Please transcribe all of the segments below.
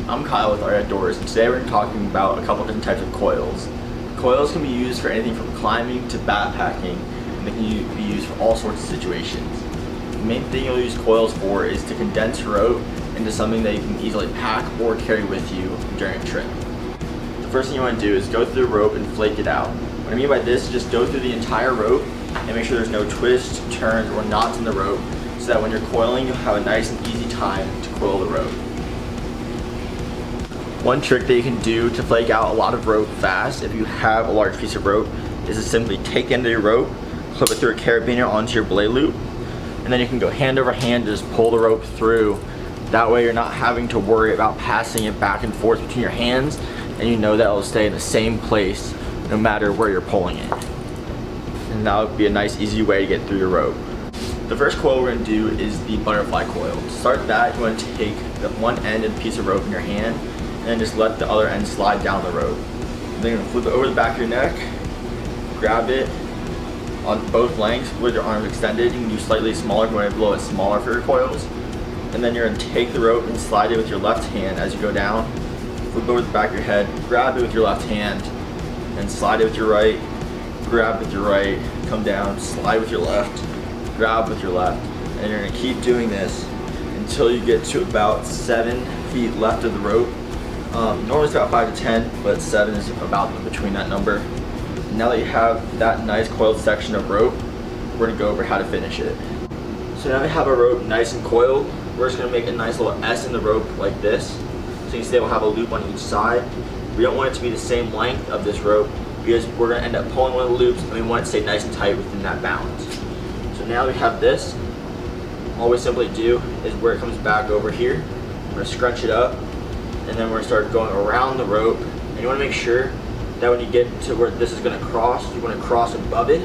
I'm Kyle with Art Outdoors, and today we're talking about a couple different types of coils. Coils can be used for anything from climbing to backpacking, and they can be used for all sorts of situations. The main thing you'll use coils for is to condense rope into something that you can easily pack or carry with you during a trip. The first thing you want to do is go through the rope and flake it out. What I mean by this is just go through the entire rope and make sure there's no twists, turns, or knots in the rope, so that when you're coiling, you'll have a nice and easy time to coil the rope. One trick that you can do to flake out a lot of rope fast if you have a large piece of rope is to simply take the end of your rope, clip it through a carabiner onto your belay loop, and then you can go hand over hand, just pull the rope through. That way you're not having to worry about passing it back and forth between your hands, and you know that it'll stay in the same place no matter where you're pulling it. And that'll be a nice easy way to get through your rope. The first coil we're going to do is the butterfly coil. To start that, you want to take the one end of the piece of rope in your hand and then just let the other end slide down the rope. And then you're going to flip it over the back of your neck, grab it on both lengths with your arms extended. You can do slightly smaller if you want to blow it smaller for your coils. And then you're going to take the rope and slide it with your left hand as you go down. Flip over the back of your head, grab it with your left hand, and slide it with your right, grab with your right, come down, slide with your left, grab with your left. And you're going to keep doing this until you get to about 7 feet left of the rope. Normally it's about 5 to 10, but 7 is about in between that number. Now that you have that nice coiled section of rope, we're going to go over how to finish it. So now we have our rope nice and coiled. We're just going to make a nice little S in the rope like this. So you can see we'll have a loop on each side. We don't want it to be the same length of this rope because we're going to end up pulling one of the loops and we want it to stay nice and tight within that balance. So now we have this. All we simply do is where it comes back over here, we're going to scrunch it up, and then we're going to start going around the rope. And you want to make sure that when you get to where this is going to cross, you want to cross above it.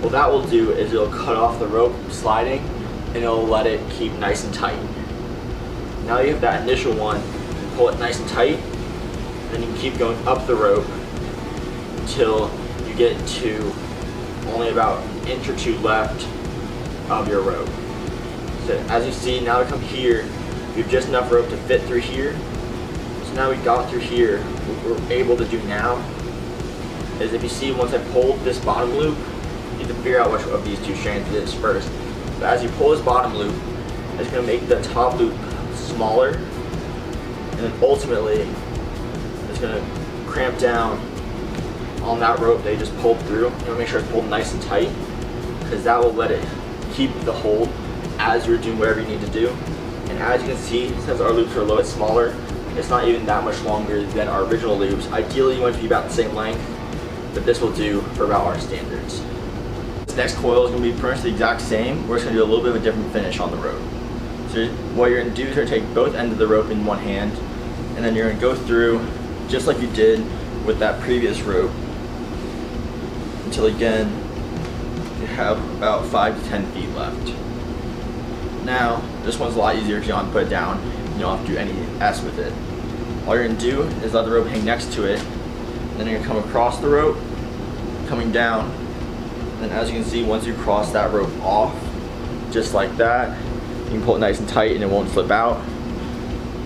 What that will do is it'll cut off the rope from sliding and it'll let it keep nice and tight. Now you have that initial one, you pull it nice and tight, then you can keep going up the rope until you get to only about an inch or two left of your rope. So as you see, now to come here, we have just enough rope to fit through here. So now we got through here. What we're able to do now is, if you see, once I pulled this bottom loop, you need to figure out which of these two strands it is first. But as you pull this bottom loop, it's going to make the top loop smaller, and then ultimately it's going to cramp down on that rope that you just pulled through. You want to make sure it's pulled nice and tight, because that will let it keep the hold as you're doing whatever you need to do. And as you can see, since our loops are a little bit smaller, it's not even that much longer than our original loops. Ideally you want it to be about the same length, but this will do for about our standards. This next coil is going to be pretty much the exact same. We're just going to do a little bit of a different finish on the rope. So what you're going to do is you're going to take both ends of the rope in one hand, and then you're going to go through just like you did with that previous rope until again you have about 5 to 10 feet left. Now this one's a lot easier because you don't have to put it down and you don't have to do any S with it. All you're going to do is let the rope hang next to it, and then you're going to come across the rope, coming down, and as you can see, once you cross that rope off just like that, you can pull it nice and tight and it won't slip out.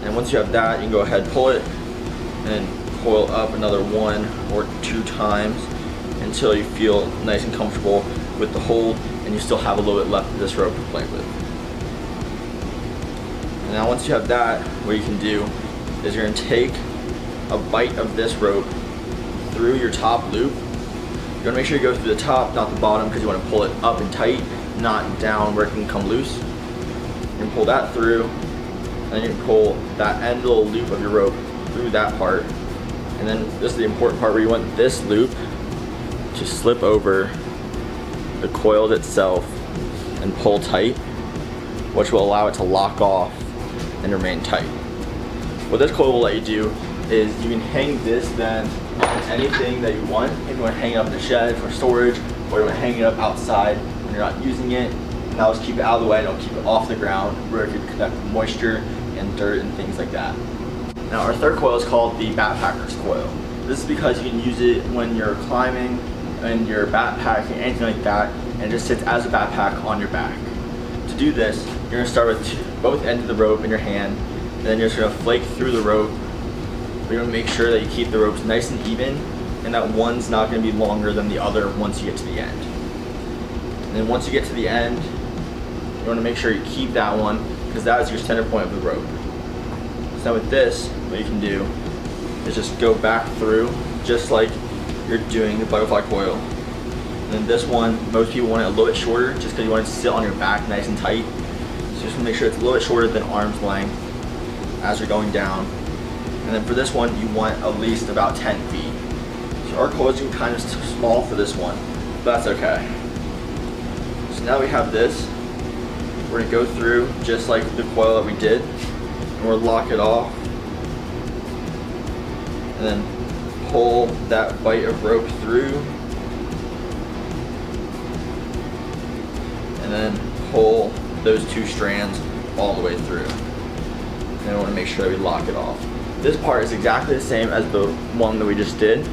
And once you have that, you can go ahead and pull it and then coil up another 1 or 2 times until you feel nice and comfortable with the hold and you still have a little bit left of this rope to play with. And now once you have that, what you can do is you're going to take a bite of this rope through your top loop. You want to make sure you go through the top, not the bottom, because you want to pull it up and tight, not down where it can come loose. You can pull that through, and then you can pull that end little loop of your rope through that part. And then this is the important part where you want this loop to slip over the coil itself and pull tight, which will allow it to lock off and remain tight. What this coil will let you do is you can hang this then on anything that you want. If you want to hang it up in the shed for storage, or you want to hang it up outside when you're not using it, and that'll just keep it out of the way, don't keep it off the ground where it could connect with moisture and dirt and things like that. Now our third coil is called the backpacker's coil. This is because you can use it when you're climbing and you're backpacking, anything like that, and it just sits as a backpack on your back. To do this, you're going to start with both ends of the rope in your hand, and then you're just going to flake through the rope But you want to make sure that you keep the ropes nice and even, and that one's not going to be longer than the other once you get to the end. And then once you get to the end, you want to make sure you keep that one, because that is your center point of the rope. So now with this, what you can do is just go back through, just like you're doing the butterfly coil. And then this one, most people want it a little bit shorter, just because you want it to sit on your back nice and tight. So just want to make sure it's a little bit shorter than arm's length as you're going down. And then for this one, you want at least about 10 feet. So our coils are kind of small for this one, but that's okay. So now we have this. We're gonna go through just like the coil that we did, and we'll lock it off. And then pull that bight of rope through. And then pull those two strands all the way through. And then we want to make sure that we lock it off. This part is exactly the same as the one that we just did.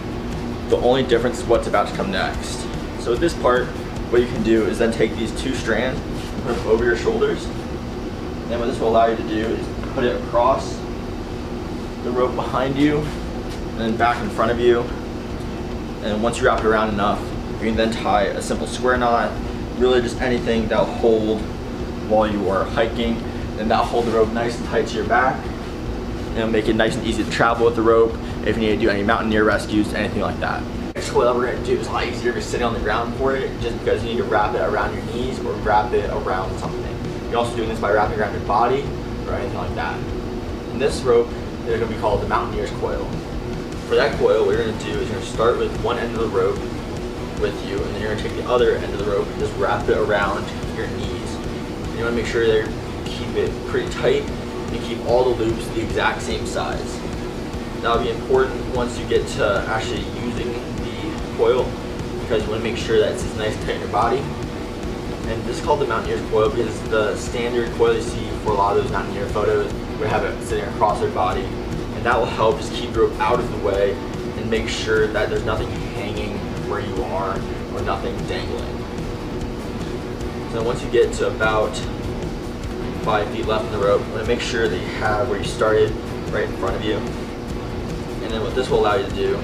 The only difference is what's about to come next. So with this part, what you can do is then take these two strands and put them over your shoulders. And then what this will allow you to do is put it across the rope behind you, and then back in front of you. And once you wrap it around enough, you can then tie a simple square knot, really just anything that'll hold while you are hiking, and that'll hold the rope nice and tight to your back, and it'll make it nice and easy to travel with the rope if you need to do any mountaineer rescues, anything like that. Next coil that we're going to do is a lot easier if you're sitting on the ground for it, just because you need to wrap it around your knees or wrap it around something. You're also doing this by wrapping around your body or anything like that. And this rope is going to be called the mountaineer's coil. For that coil, what you're going to do is you're going to start with one end of the rope with you, and then you're going to take the other end of the rope and just wrap it around your knees. And you want to make sure that you keep it pretty tight and keep all the loops the exact same size. That'll be important once you get to actually using the coil, because you want to make sure that it sits nice and tight in your body. And this is called the mountaineer's coil because the standard coil you see for a lot of those mountaineer photos would have it sitting across their body, and that will help just keep the rope out of the way and make sure that there's nothing hanging where you are or nothing dangling. So once you get to about 5 feet left in the rope, you want to make sure that you have where you started right in front of you. And then what this will allow you to do,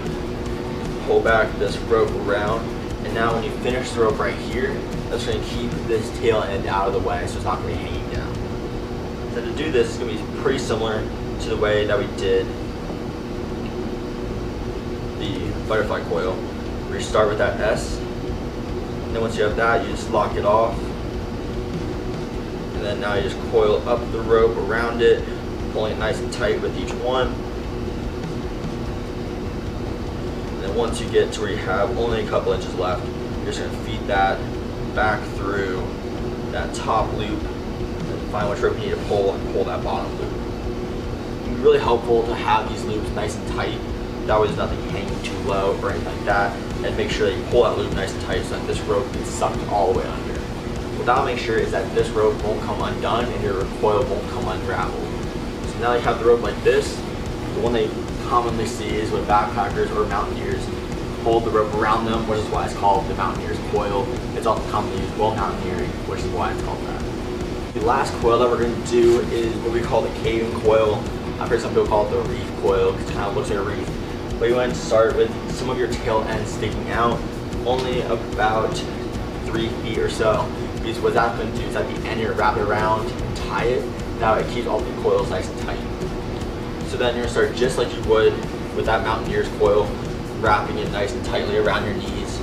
pull back this rope around, and now when you finish the rope right here, that's going to keep this tail end out of the way, so it's not going to be hanging down. So to do this, it's going to be pretty similar to the way that we did the butterfly coil, where you start with that S, and then once you have that, you just lock it off, and then now you just coil up the rope around it, pulling it nice and tight with each one. And then once you get to where you have only a couple inches left, you're just going to feed that back through that top loop, and find which rope you need to pull, and pull that bottom loop. It's really helpful to have these loops nice and tight. That way there's nothing hanging too low or anything like that. And make sure that you pull that loop nice and tight so that this rope gets sucked all the way under. What that'll make sure is that this rope won't come undone and your coil won't come unraveled. So now you have the rope like this. The one that you commonly see is when backpackers or mountaineers hold the rope around them, which is why it's called the mountaineer's coil. It's also commonly used while mountaineering, which is why it's called that. The last coil that we're going to do is what we call the caving coil. I've heard some people call it the reef coil because it kind of looks like a reef. But you want to start with some of your tail ends sticking out, only about 3 feet or so. Because what that's going to do is at the end you're going to wrap it around and tie it. That way it keeps all the coils nice and tight. So then you're going to start just like you would with that mountaineer's coil, wrapping it nice and tightly around your knees.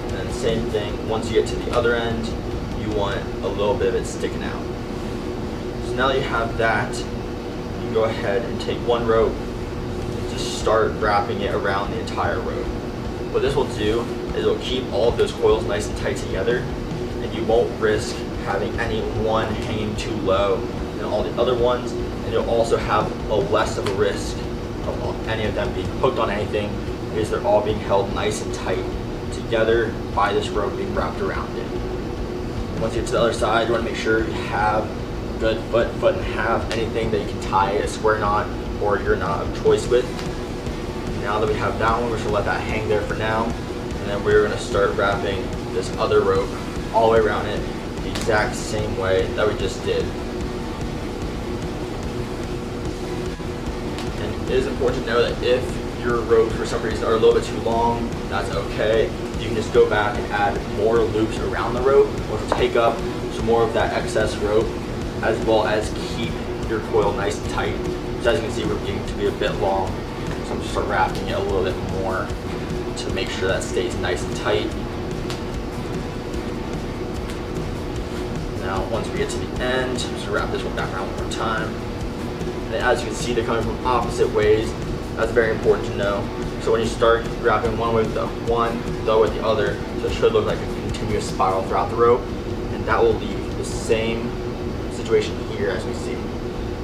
And then same thing, once you get to the other end, you want a little bit of it sticking out. So now that you have that, you can go ahead and take one rope and just start wrapping it around the entire rope. What this will do is it will keep all of those coils nice and tight together, and you won't risk having any one hanging too low than all the other ones, and you'll also have a less of a risk of any of them being hooked on anything because they're all being held nice and tight together by this rope being wrapped around it. And once you get to the other side, you want to make sure you have a good foot and a half, anything that you can tie a square knot or your knot of choice with. Now that we have that one, we're just going to let that hang there for now, and then we're going to start wrapping this other rope all the way around it the exact same way that we just did. It is important to know that if your ropes for some reason are a little bit too long, that's okay. You can just go back and add more loops around the rope, which will take up some more of that excess rope, as well as keep your coil nice and tight. So as you can see, we're getting to be a bit long, so I'm just start wrapping it a little bit more to make sure that stays nice and tight. Now, once we get to the end, just wrap this one back around one more time. And as you can see, they're coming from opposite ways. That's very important to know. So when you start wrapping one way with the one, the other with the other, so it should look like a continuous spiral throughout the rope, and that will leave the same situation here as we see.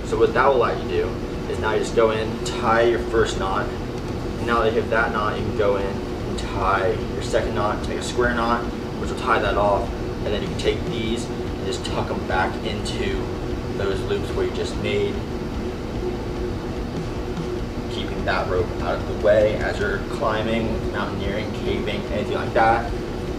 So what that will allow you to do is now you just go in, tie your first knot, and now that you have that knot, you can go in and tie your second knot to make a square knot, which will tie that off, and then you can take these and just tuck them back into those loops where you just made, keeping that rope out of the way as you're climbing, mountaineering, caving, anything like that.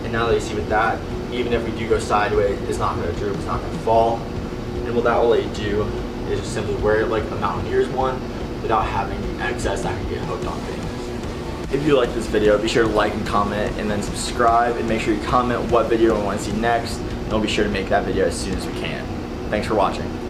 And now that you see with that, even if we do go sideways, it's not going to droop, it's not going to fall. And what that will let you do is just simply wear it like a mountaineer's one without having the excess that can get hooked on things. If you like this video, be sure to like and comment, and then subscribe, and make sure you comment what video you want to see next, and we'll be sure to make that video as soon as we can. Thanks for watching.